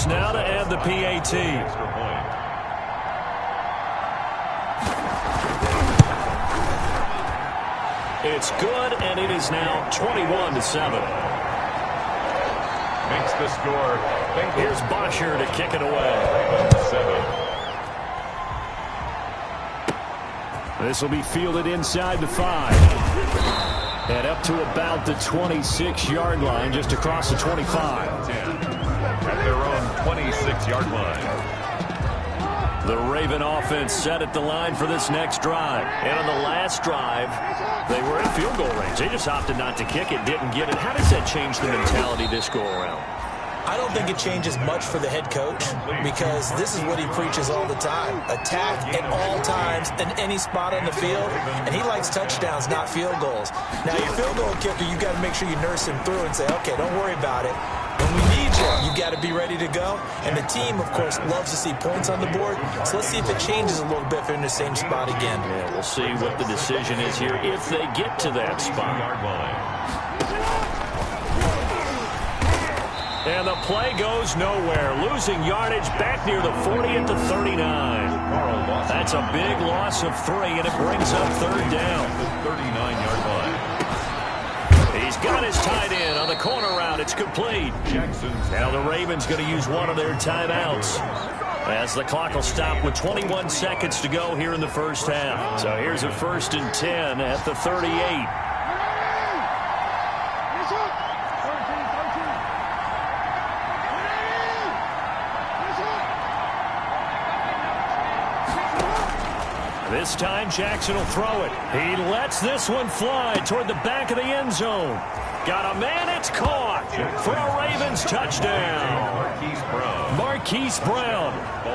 yards now to add the PAT. It's good, and it is now 21-7. Makes the score. Here's Bosher to kick it away. 7. This will be fielded inside the 5. And up to about the 26-yard line, just across the 25. At their own 26-yard line. The Raven offense set at the line for this next drive. And on the last drive, they were in field goal range. They just opted not to kick it, didn't get it. How does that change the mentality this go-around? I don't think it changes much for the head coach because this is what he preaches all the time. Attack at all times in any spot on the field, and he likes touchdowns, not field goals. Now, your field goal kicker, you got to make sure you nurse him through and say, okay, don't worry about it. When we need you, you got to be ready to go. And the team, of course, loves to see points on the board. So let's see if it changes a little bit if they're in the same spot again. Yeah, we'll see what the decision is here if they get to that spot. And the play goes nowhere. Losing yardage back near the 40 at the 39. That's a big loss of 3, and it brings up third down. The 39-yard line. He's got his tight end on the corner route. It's complete. Now the Ravens going to use one of their timeouts as the clock will stop with 21 seconds to go here in the first half. So here's a 1st and 10 at the 38. This time, Jackson will throw it. He lets this one fly toward the back of the end zone. Got a man, it's caught for a Ravens touchdown. Marquise Brown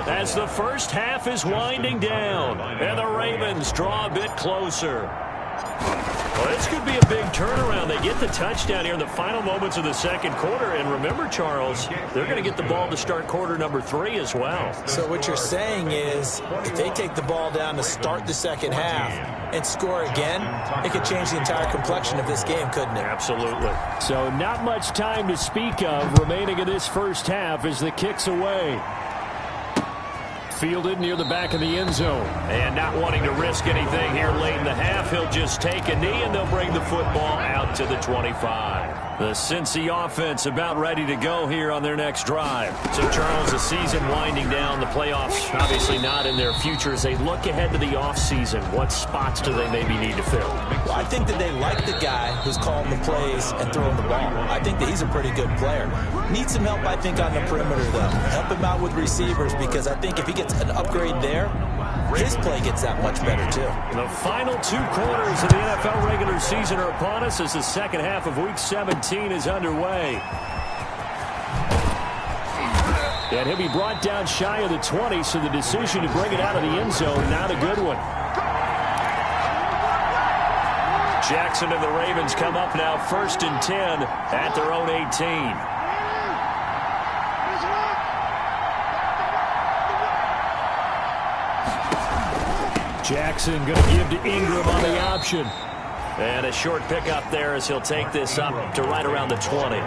as the first half is winding down. And the Ravens draw a bit closer. Well, this could be a big turnaround. They get the touchdown here in the final moments of the second quarter. And remember, Charles, they're going to get the ball to start quarter number 3 as well. So what you're saying is if they take the ball down to start the second half and score again, it could change the entire complexion of this game, couldn't it? Absolutely. So not much time to speak of remaining in this first half as the kick's away. Fielded near the back of the end zone. And not wanting to risk anything here late in the half, he'll just take a knee and they'll bring the football out to the 25. The Cincy offense about ready to go here on their next drive. So, Charles, the season winding down, the playoffs obviously not in their future. As they look ahead to the offseason, what spots do they maybe need to fill? Well, I think that they like the guy who's calling the plays and throwing the ball. I think that he's a pretty good player. Needs some help, I think, on the perimeter, though. Help him out with receivers because I think if he gets an upgrade there, his play gets that much better, too. The final 2 quarters of the NFL regular season are upon us as the second half of Week 17 is underway. And he'll be brought down shy of the 20, so the decision to bring it out of the end zone, not a good one. Jackson and the Ravens come up now 1st and 10 at their own 18. Jackson going to give to Ingram on the option. And a short pickup there as he'll take this up to right around the 20.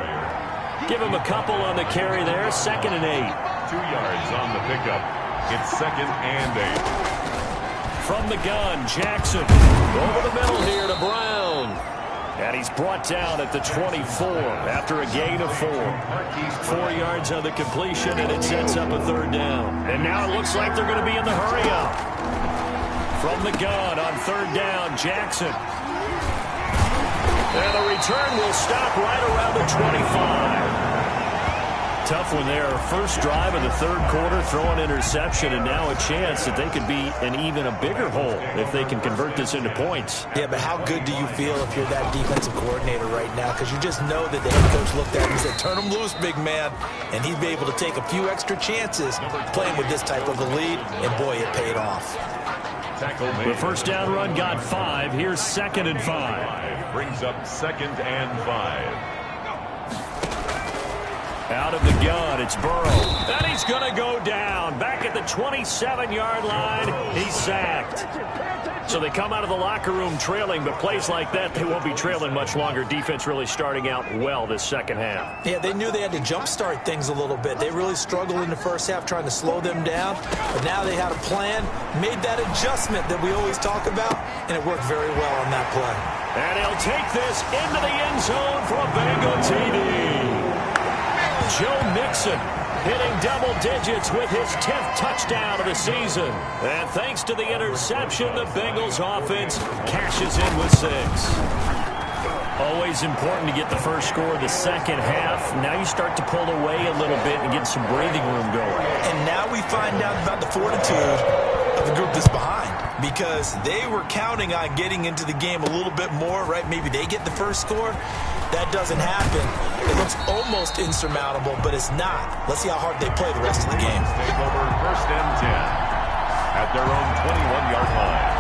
Give him a couple on the carry there. 2nd and 8. 2 yards on the pickup. It's 2nd and 8. From the gun, Jackson over the middle here to Brown. And he's brought down at the 24 after a gain of 4. 4 yards on the completion, and it sets up a 3rd down. And now it looks like they're going to be in the hurry-up. From the gun on 3rd down, Jackson. And the return will stop right around the 25. Tough one there. First drive of the 3rd quarter, throw an interception, and now a chance that they could be in even a bigger hole if they can convert this into points. Yeah, but how good do you feel if you're that defensive coordinator right now? Because you just know that the head coach looked at him and said, turn him loose, big man. And he'd be able to take a few extra chances playing with this type of a lead, and boy, it paid off. The first down run got 5. Here's 2nd and 5. Brings up 2nd and 5. Out of the gun, it's Burrow. And he's going to go down. Back at the 27-yard line, he's sacked. So they come out of the locker room trailing, but plays like that, they won't be trailing much longer. Defense really starting out well this second half. Yeah, they knew they had to jumpstart things a little bit. They really struggled in the first half trying to slow them down, but now they had a plan, made that adjustment that we always talk about, and it worked very well on that play. And he'll take this into the end zone for a Bengal TD. Joe Mixon hitting double digits with his 10th touchdown of the season. And thanks to the interception, the Bengals offense cashes in with 6. Always important to get the first score of the second half. Now you start to pull away a little bit and get some breathing room going. And now we find out about the fortitude of the group that's behind, because they were counting on getting into the game a little bit more, right? Maybe they get the first score. That doesn't happen. It looks almost insurmountable, but it's not. Let's see how hard they play the rest of the game. Take over 1st and 10 at their own 21-yard line.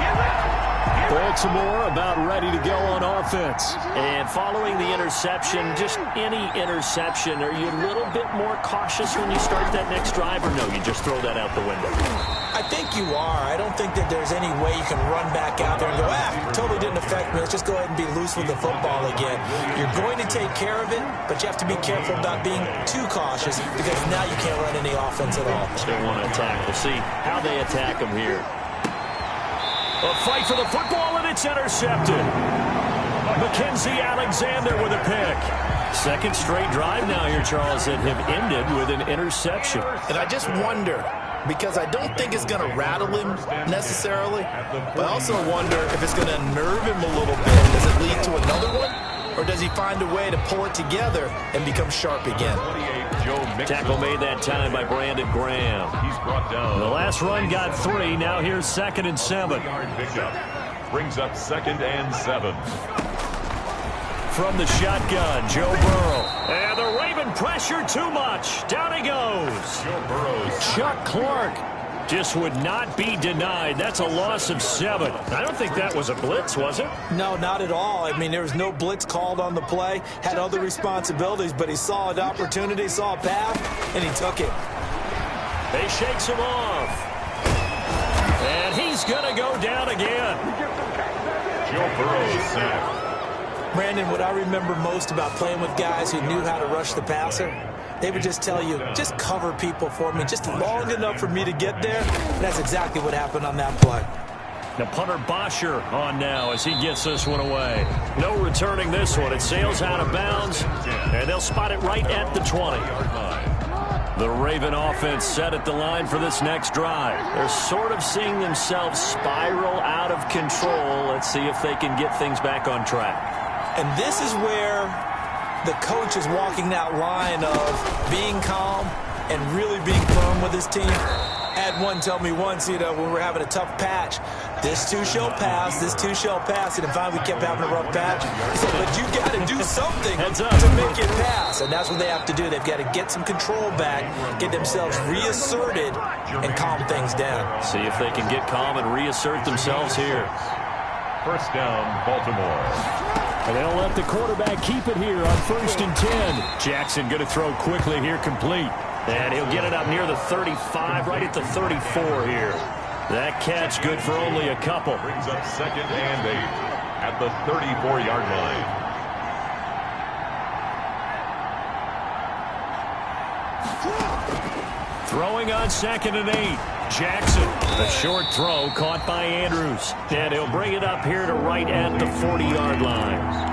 Baltimore about ready to go on offense. And following the interception, just any interception, are you a little bit more cautious when you start that next drive, or no, you just throw that out the window? I think you are. I don't think that there's any way you can run back out there and go, totally didn't affect me. Let's just go ahead and be loose with the football again. You're going to take care of it, but you have to be careful about being too cautious, because now you can't run any offense at all. Still want to attack. We'll see how they attack them here. A fight for the football, and it's intercepted. Mackenzie Alexander with a pick. Second straight drive now here, Charles, that have ended with an interception. And I just wonder, because I don't think it's going to rattle him necessarily, but I also wonder if it's going to unnerve him a little bit. Does it lead to another one? Or does he find a way to pull it together and become sharp again? Tackle made that time by Brandon Graham. He's brought down. The last run got 3. Now here's 2nd and 7. Brings up 2nd and 7. From the shotgun, Joe Burrow. And the Raven pressure too much. Down he goes. Joe Burrow's Chuck Clark just would not be denied. That's a loss of 7. I don't think that was a blitz, was it? No, not at all. I mean, there was no blitz called on the play. Had other responsibilities, but he saw an opportunity, saw a path, and he took it. They shakes him off. And he's going to go down again. Joe Burrow's sacked. Brandon, what I remember most about playing with guys who knew how to rush the passer, they would just tell you, just cover people for me, just long enough for me to get there. And that's exactly what happened on that play. Now punter Bosher on now as he gets this one away. No returning this one. It sails out of bounds, and they'll spot it right at the 20. The Raven offense set at the line for this next drive. They're sort of seeing themselves spiral out of control. Let's see if they can get things back on track. And this is where the coach is walking that line of being calm and really being firm with his team. I had one tell me once, when we're having a tough patch, this too shall pass, this too shall pass. And finally we kept having a rough patch. He said, but you got to do something to make it pass. And that's what they have to do. They've got to get some control back, get themselves reasserted, and calm things down. See if they can get calm and reassert themselves here. 1st down, Baltimore. And they'll let the quarterback keep it here on 1st and 10. Jackson going to throw quickly here, complete. And he'll get it up near the 35, right at the 34 here. That catch good for only a couple. Brings up 2nd and 8 at the 34-yard line. Throwing on 2nd and 8. Jackson, a short throw caught by Andrews. And he'll bring it up here to right at the 40-yard line.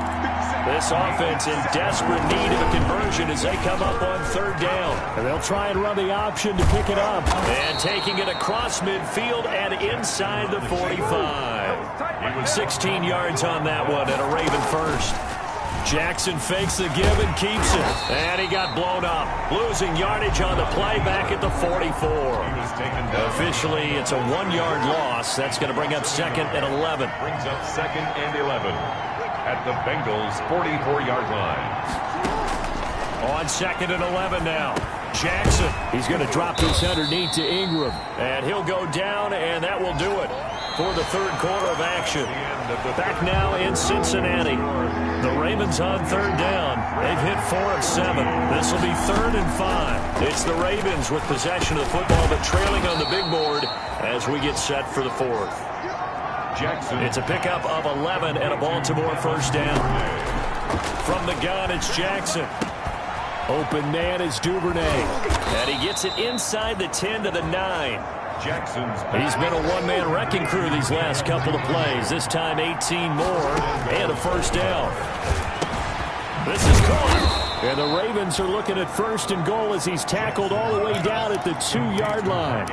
This offense in desperate need of a conversion as they come up on 3rd down. And they'll try and run the option to pick it up. And taking it across midfield and inside the 45. 16 yards on that one and a Raven first. Jackson fakes the give and keeps it. And he got blown up. Losing yardage on the play back at the 44. Officially, it's a 1-yard loss. That's going to bring up 2nd and 11. Brings up 2nd and 11 at the Bengals' 44-yard line. On 2nd and 11 now. Jackson, he's going to drop this underneath to Ingram. And he'll go down, and that will do it. for the third quarter of action. Back now in Cincinnati. The Ravens on third down. They've hit 4 of 7. This will be 3rd and 5. It's the Ravens with possession of the football, but trailing on the big board as we get set for the 4th. Jackson. It's a pickup of 11 and a Baltimore first down. From the gun, it's Jackson. Open man is Duvernay. And he gets it inside the 10 to the 9. He's been a one-man wrecking crew these last couple of plays. This time 18 more and a first down. This is caught. And the Ravens are looking at 1st and goal as he's tackled all the way down at the 2-yard line.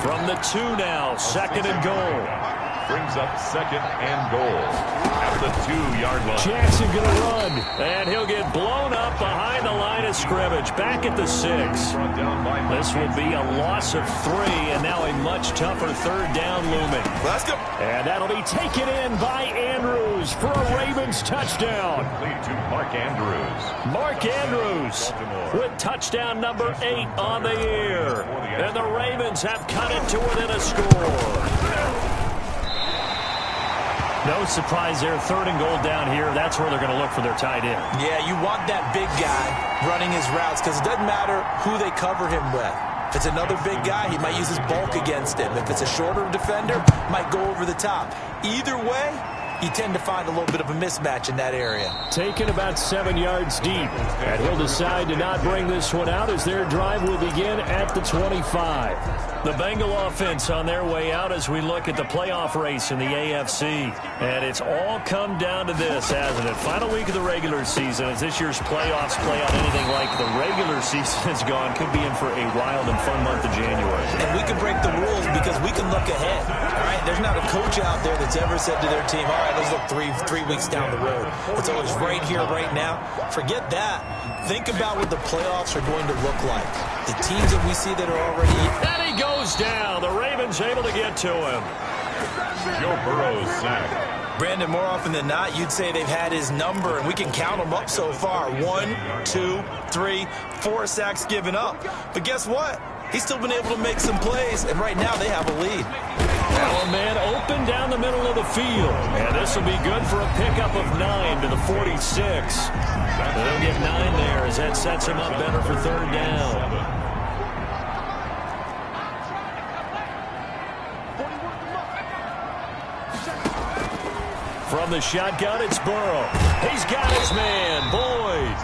From the 2 now, 2nd and goal. Brings up 2nd and goal at the 2-yard line. Jackson going to run, and he'll get blown up behind the line of scrimmage. Back at the 6. This will be a loss of 3, and now a much tougher 3rd down looming. Let's go. And that'll be taken in by Andrews for a Ravens touchdown. Lead to Mark Andrews. Mark Andrews with touchdown number 8 on the year. And the Ravens have cut it to within a score. No surprise there. 3rd and goal down here. That's where they're going to look for their tight end. Yeah, you want that big guy running his routes because it doesn't matter who they cover him with. If it's another big guy, he might use his bulk against him. If it's a shorter defender, might go over the top. Either way, you tend to find a little bit of a mismatch in that area. Taken about 7 yards deep. And he'll decide to not bring this one out as their drive will begin at the 25. The Bengal offense on their way out as we look at the playoff race in the AFC. And it's all come down to this, hasn't it? Final week of the regular season. As this year's playoffs play out anything like the regular season has gone, could be in for a wild and fun month of January. And we can break the rules because we can look ahead. All right, there's not a coach out there that's ever said to their team, all right, let's look three weeks down the road. It's always right here, right now. Forget that. Think about what the playoffs are going to look like. The teams that we see that are already... And he goes down. The Ravens able to get to him. Joe Burrow's sack. Brandon, more often than not, you'd say they've had his number, and we can count them up so far. 1, 2, 3, 4 sacks given up. But guess what? He's still been able to make some plays, and right now they have a lead. Now a man open down the middle of the field. And this will be good for a pickup of 9 to the 46. They'll get 9 there as that sets him up better for 3rd down. From the shotgun, it's Burrow. He's got his man, Boyd.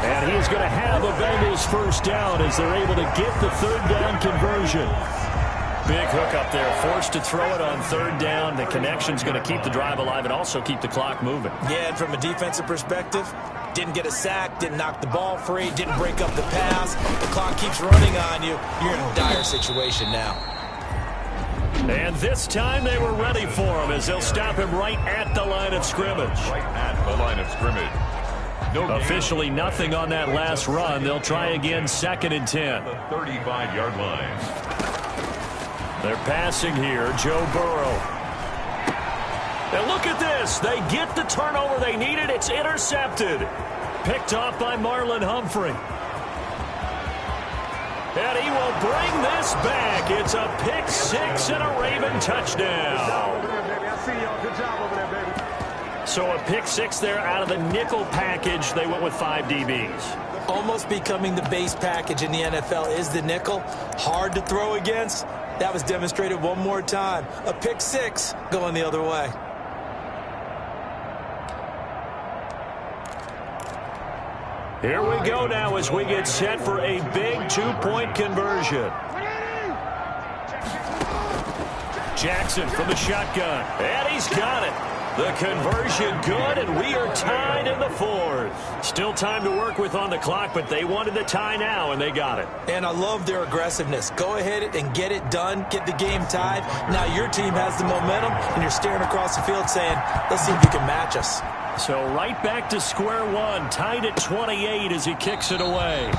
And he's going to have a Bengals first down as they're able to get the 3rd down conversion. Big hook up there, forced to throw it on 3rd down. The connection's going to keep the drive alive and also keep the clock moving. Yeah, and from a defensive perspective, didn't get a sack, didn't knock the ball free, didn't break up the pass. The clock keeps running on you. You're in a dire situation now. And this time they were ready for him as they'll stop him right at the line of scrimmage. Right at the line of scrimmage. Officially nothing on that last run. They'll try again 2nd and 10. The 35-yard line. They're passing here, Joe Burrow. And look at this. They get the turnover they needed. It's intercepted. Picked off by Marlon Humphrey. And he will bring this back. It's a pick 6 and a Raven touchdown. So a pick 6 there out of the nickel package. They went with 5 DBs. Almost becoming the base package in the NFL is the nickel. Hard to throw against. That was demonstrated one more time. A pick 6 going the other way. Here we go now as we get set for a big 2-point conversion. Jackson from the shotgun. And he's got it. The conversion good, and we are tied in the 4th. Still time to work with on the clock, but they wanted the tie now, and they got it. And I love their aggressiveness. Go ahead and get it done. Get the game tied. Now your team has the momentum, and you're staring across the field saying, let's see if you can match us. So right back to square one, tied at 28 as he kicks it away.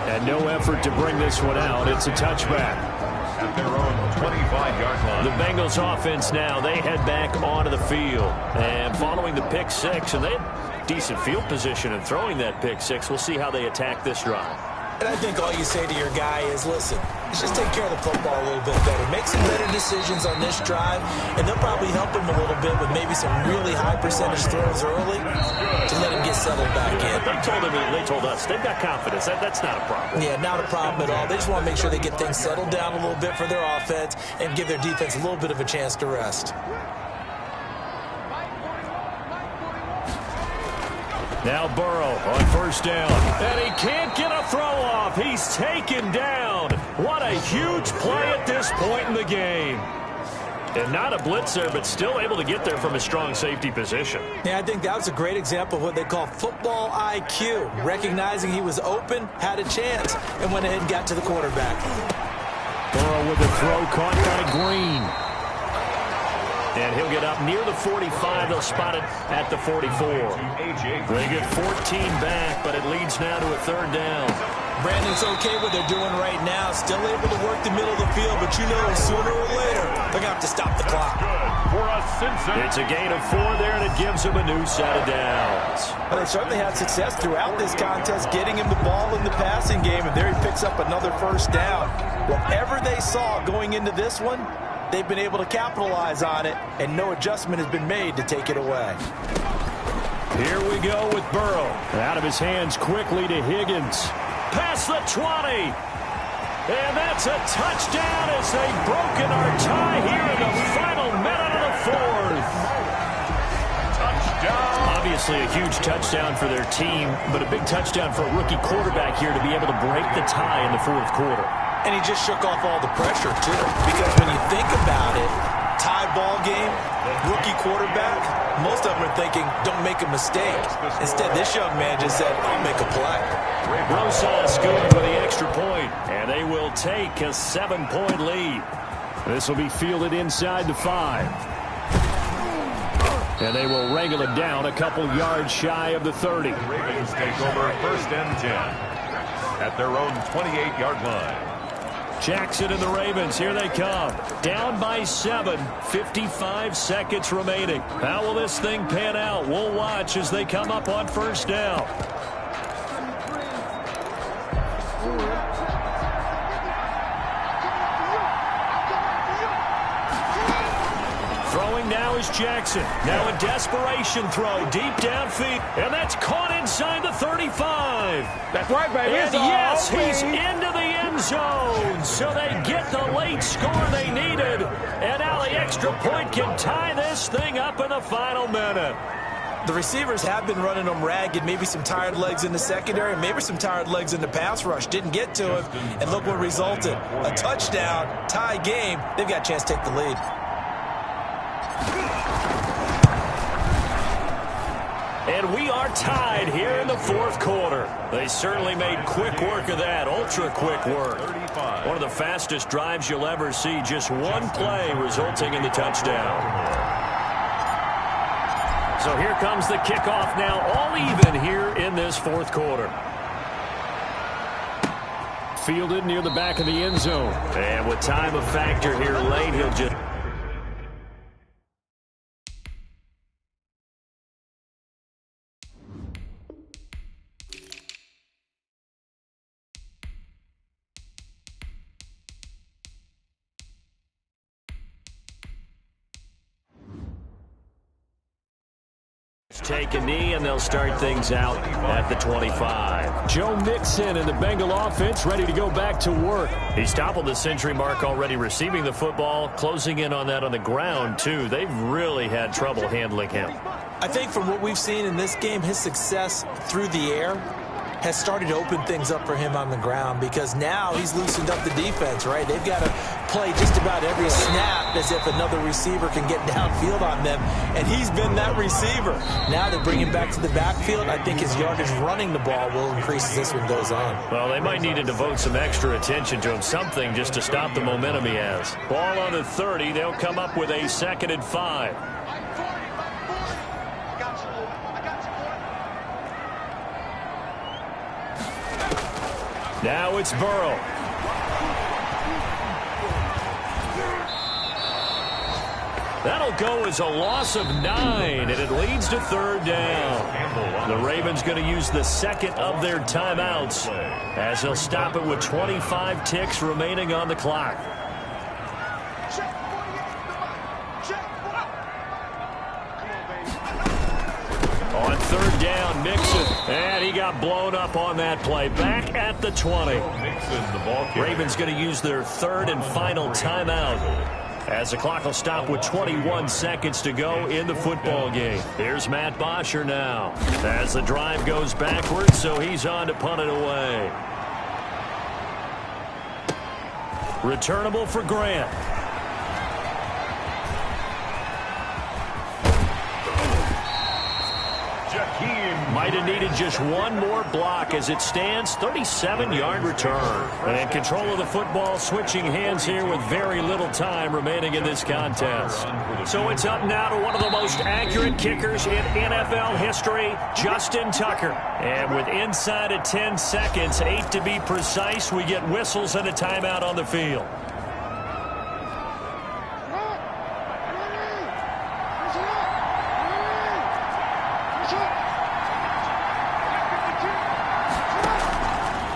And no effort to bring this one out. It's a touchback. At their own 25-yard line. The Bengals offense now, they head back onto the field. And following the pick 6, and they had decent field position in throwing that pick 6. We'll see how they attack this drive. And I think all you say to your guy is, listen, let's just take care of the football a little bit better. Make some better decisions on this drive, and they'll probably help him a little bit with maybe some really high percentage throws early to let him get settled back in. They told us they've got confidence. That's not a problem. Yeah, not a problem at all. They just want to make sure they get things settled down a little bit for their offense and give their defense a little bit of a chance to rest. Now Burrow on first down. And he can't get a throw off. He's taken down. What a huge play at this point in the game. And not a blitzer, but still able to get there from a strong safety position. Yeah, I think that was a great example of what they call football IQ. Recognizing he was open, had a chance, and went ahead and got to the quarterback. Burrow with the throw caught by Green. And he'll get up near the 45. They'll spot it at the 44. They get 14 back, but it leads now to a third down. Brandon's okay what they're doing right now. Still able to work the middle of the field, but you know sooner or later they're going to have to stop the clock. It's a gain of 4 there, and it gives them a new set of downs. Well, they certainly had success throughout this contest getting him the ball in the passing game, and there he picks up another first down. Whatever they saw going into this one, they've been able to capitalize on it, and no adjustment has been made to take it away. Here we go with Burrow. Out of his hands quickly to Higgins. Past the 20. And that's a touchdown as they've broken our tie here in the final minute of the fourth. Touchdown. Obviously a huge touchdown for their team, but a big touchdown for a rookie quarterback here to be able to break the tie in the fourth quarter. And he just shook off all the pressure, too. Because when you think about it, tie ball game, rookie quarterback, most of them are thinking, don't make a mistake. Instead, this young man just said, I'll make a play. Rosas good for the extra point, and they will take a 7-point lead. This will be fielded inside the 5. And they will wrangle it down a couple yards shy of the 30. Ravens take over first and 10 at their own 28-yard line. Jackson and the Ravens, here they come. Down by 7, 55 seconds remaining. How will this thing pan out? We'll watch as they come up on first down. Throwing now is Jackson. Now a desperation throw deep downfield. And that's caught inside the 35. That's right, baby. And yes, he's into the end zone. So they get the late score they needed. And now the extra point can tie this thing up in the final minute. The receivers have been running them ragged. Maybe some tired legs in the secondary, maybe some tired legs in the pass rush. Didn't get to him. And look what resulted. A touchdown, tie game. They've got a chance to take the lead. And we are tied here in the fourth quarter. They certainly made quick work of that, ultra quick work. One of the fastest drives you'll ever see, just one play resulting in the touchdown. So here comes the kickoff now, all even here in this fourth quarter. Fielded near the back of the end zone. And with time a factor here late, he'll just... take a knee, and they'll start things out at the 25. Joe Mixon and the Bengal offense ready to go back to work. He's toppled the century mark already receiving the football, closing in on that on the ground, too. They've really had trouble handling him. I think from what we've seen in this game, his success through the air has started to open things up for him on the ground because now he's loosened up the defense, right? They've got to play just about every snap as if another receiver can get downfield on them, and he's been that receiver. Now they bring him back to the backfield. I think his yardage running the ball will increase as this one goes on. Well, they might need to devote some extra attention to him, something just to stop the momentum he has. Ball on the 30. They'll come up with a 2nd and 5. Now it's Burrow. That'll go as a loss of 9, and it leads to third down. The Ravens going to use the second of their timeouts as they'll stop it with 25 ticks remaining on the clock. On third down, Mixon, and he got blown up on that play. Back at the 20. Ravens going to use their third and final timeout as the clock will stop with 21 seconds to go in the football game. Here's Matt Bosher now as the drive goes backwards, so he's on to punt it away. Returnable for Grant. Might have needed just one more block as it stands. 37-yard return. And control of the football switching hands here with very little time remaining in this contest. So it's up now to one of the most accurate kickers in NFL history, Justin Tucker. And with inside of 10 seconds, 8 to be precise, we get whistles and a timeout on the field.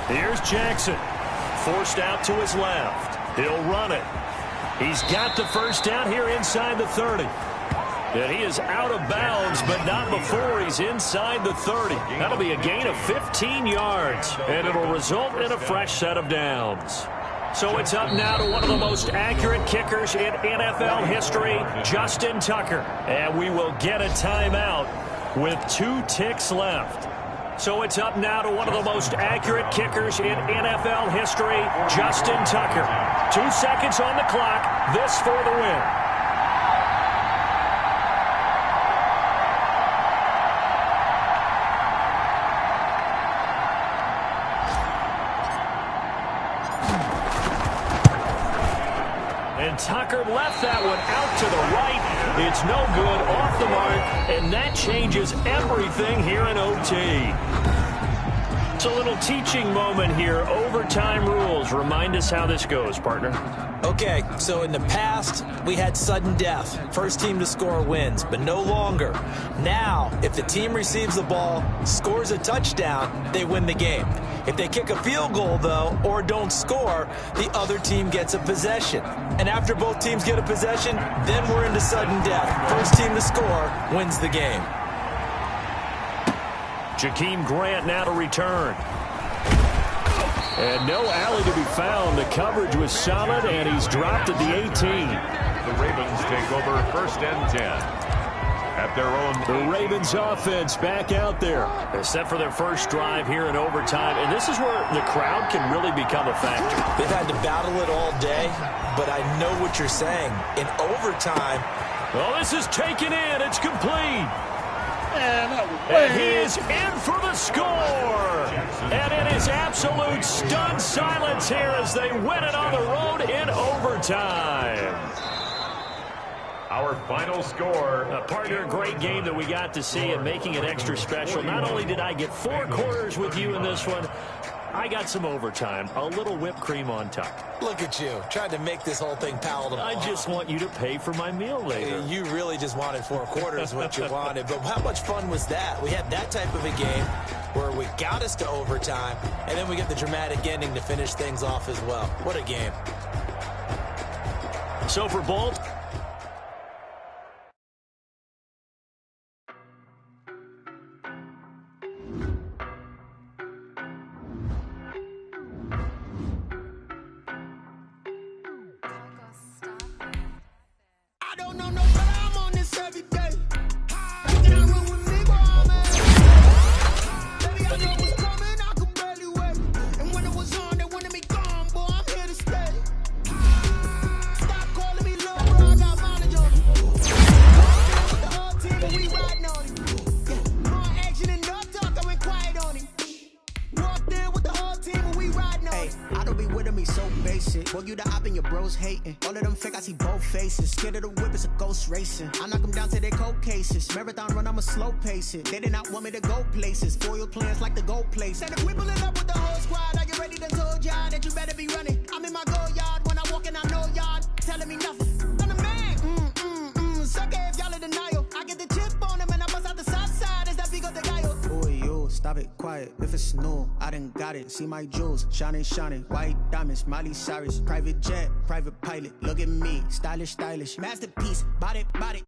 Here's Jackson, forced out to his left. He'll run it. He's got the first down here inside the 30. And he is out of bounds, but not before he's inside the 30. That'll be a gain of 15 yards, and it'll result in a fresh set of downs. So it's up now to one of the most accurate kickers in NFL history, Justin Tucker. And we will get a timeout with 2 ticks left. So it's up now to one of the most accurate kickers in NFL history, Justin Tucker. 2 seconds on the clock. This for the win. And Tucker left that one out to the right. It's no good, off the mark, and that changes everything here in OT. It's a little teaching moment here. Overtime rules. Remind us how this goes, partner. Okay, so in the past, we had sudden death. First team to score wins, but no longer. Now, if the team receives the ball, scores a touchdown, they win the game. If they kick a field goal, though, or don't score, the other team gets a possession. And after both teams get a possession, then we're into sudden death. First team to score wins the game. Jakeem Grant now to return. And no alley to be found. The coverage was solid, and he's dropped at the 18. The Ravens take over first and 10 at their own. The Ravens offense back out there. They're set for their first drive here in overtime, and this is where the crowd can really become a factor. They've had to battle it all day, but I know what you're saying. In overtime. Well, this is taken in. It's complete. And he is in for the score. And it is absolute stunned silence here as they win it on the road in overtime. Our final score. Partner, a great game that we got to see and making it extra special. Not only did I get 4 quarters with you in this one, I got some overtime, a little whipped cream on top. Look at you, trying to make this whole thing palatable. I just want you to pay for my meal later. You really just wanted 4 quarters, what you wanted. But how much fun was that? We had that type of a game where we got us to overtime, and then we get the dramatic ending to finish things off as well. What a game. So for Bolt, racing. I knock them down to their cold cases. Marathon run, I'ma slow pace it. They did not want me to go places. Foil plans like the gold place. And if we pulling up with the whole squad, are you ready to told y'all that you better be running? I'm in my go yard when I walk in, I know y'all telling me nothing. I'm the man. Lexus new, I done got it. See my jewels, shining, shining. White diamonds, Miley Cyrus. Private jet, private pilot. Look at me, stylish, stylish. Masterpiece, body, body.